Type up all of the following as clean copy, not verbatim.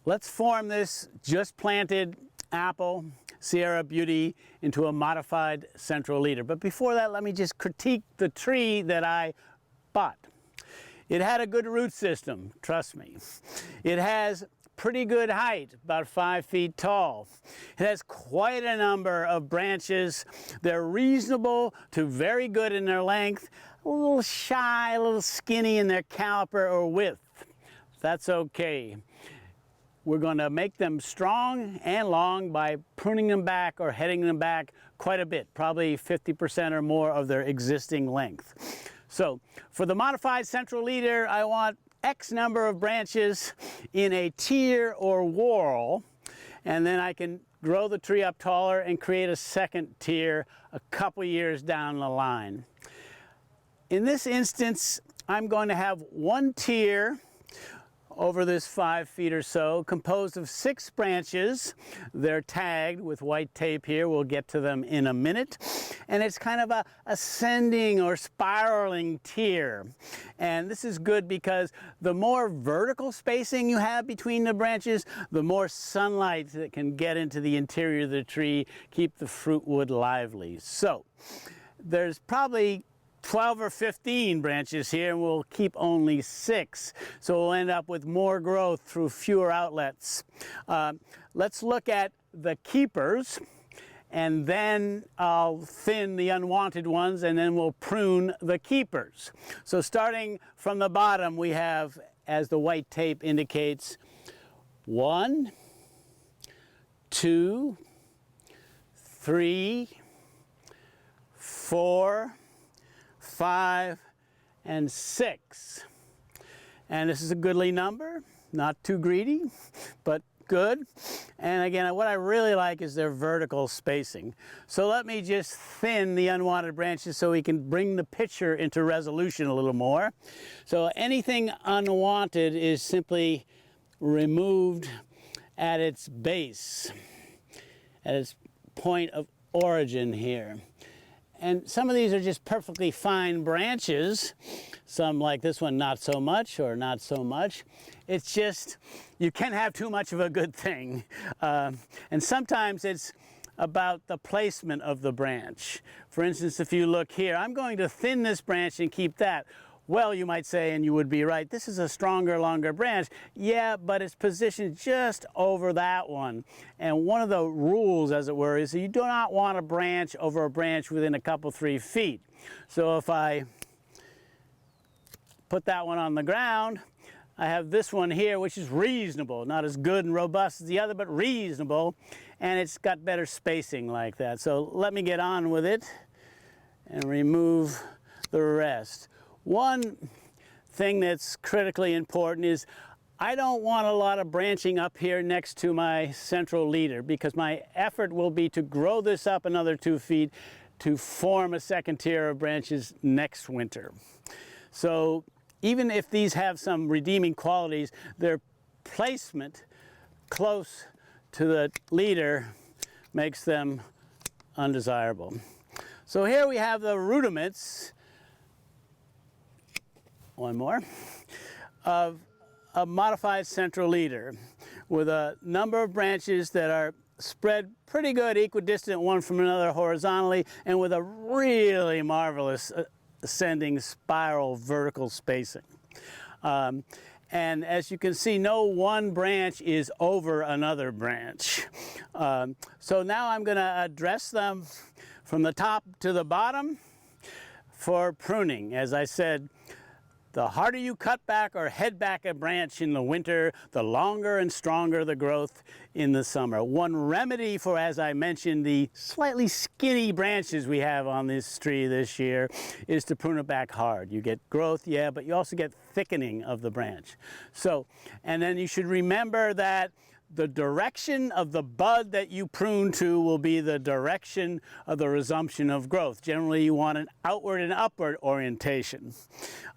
Let's form this just planted apple Sierra Beauty into a modified central leader. But before that, let me just critique the tree that I bought. It had a good root system, trust me. It has pretty good height, about 5 feet tall. It has quite a number of branches. They're reasonable to very good in their length, a little shy, a little skinny in their caliper or width. That's okay. We're going to make them strong and long by pruning them back or heading them back quite a bit, probably 50% or more of their existing length. So for the modified central leader, I want X number of branches in a tier or whorl, and then I can grow the tree up taller and create a second tier a couple years down the line. In this instance, I'm going to have one tier over this 5 feet or so, composed of 6 branches. They're tagged with white tape here. We'll get to them in a minute. And it's kind of a ascending or spiraling tier. And this is good because the more vertical spacing you have between the branches, the more sunlight that can get into the interior of the tree, keep the fruit wood lively. So there's probably 12 or 15 branches here, and we'll keep only 6. So we'll end up with more growth through fewer outlets. Let's look at the keepers, and then I'll thin the unwanted ones, and then we'll prune the keepers. So starting from the bottom, we have, as the white tape indicates, 1, 2, 3, 4, 5, and 6. And this is a goodly number, not too greedy, but good. And again, what I really like is their vertical spacing. So let me just thin the unwanted branches so we can bring the picture into resolution a little more. So anything unwanted is simply removed at its base, at its point of origin here. And some of these are just perfectly fine branches. Some, like this one, not so much or not so much. It's just, you can't have too much of a good thing. And sometimes it's about the placement of the branch. For instance, if you look here, I'm going to thin this branch and keep that. Well, you might say, and you would be right, this is a stronger, longer branch. Yeah, but it's positioned just over that one. And one of the rules, as it were, is that you do not want a branch over a branch within a couple, 3 feet. So if I put that one on the ground, I have this one here, which is reasonable, not as good and robust as the other, but reasonable, and it's got better spacing like that. So let me get on with it and remove the rest. One thing that's critically important is I don't want a lot of branching up here next to my central leader, because my effort will be to grow this up another 2 feet to form a second tier of branches next winter. So even if these have some redeeming qualities, their placement close to the leader makes them undesirable. So here we have the rudiments, one more, of a modified central leader with a number of branches that are spread pretty good, equidistant one from another horizontally, and with a really marvelous ascending spiral vertical spacing. And as you can see, no one branch is over another branch. So now I'm going to address them from the top to the bottom for pruning. As I said, the harder you cut back or head back a branch in the winter, the longer and stronger the growth in the summer. One remedy for, as I mentioned, the slightly skinny branches we have on this tree this year is to prune it back hard. You get growth, yeah, but you also get thickening of the branch. So, and then you should remember that the direction of the bud that you prune to will be the direction of the resumption of growth. Generally, you want an outward and upward orientation.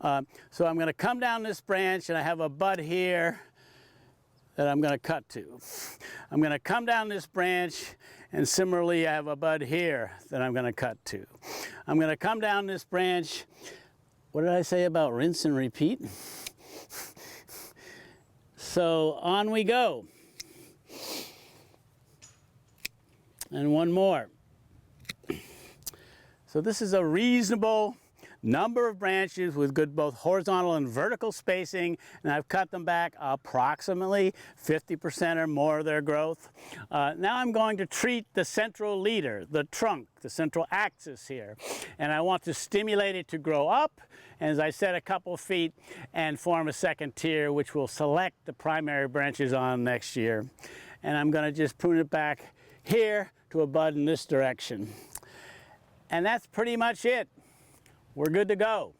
So I'm going to come down this branch, and I have a bud here that I'm going to cut to. I'm going to come down this branch, and similarly, I have a bud here that I'm going to cut to. I'm going to come down this branch. What did I say about rinse and repeat? So on we go. And one more. So this is a reasonable number of branches with good both horizontal and vertical spacing, and I've cut them back approximately 50% or more of their growth. Now I'm going to treat the central leader, the trunk, the central axis here, and I want to stimulate it to grow up, as I said, a couple feet, and form a second tier which will select the primary branches on next year. And I'm going to just prune it back here to a bud in this direction. And that's pretty much it. We're good to go.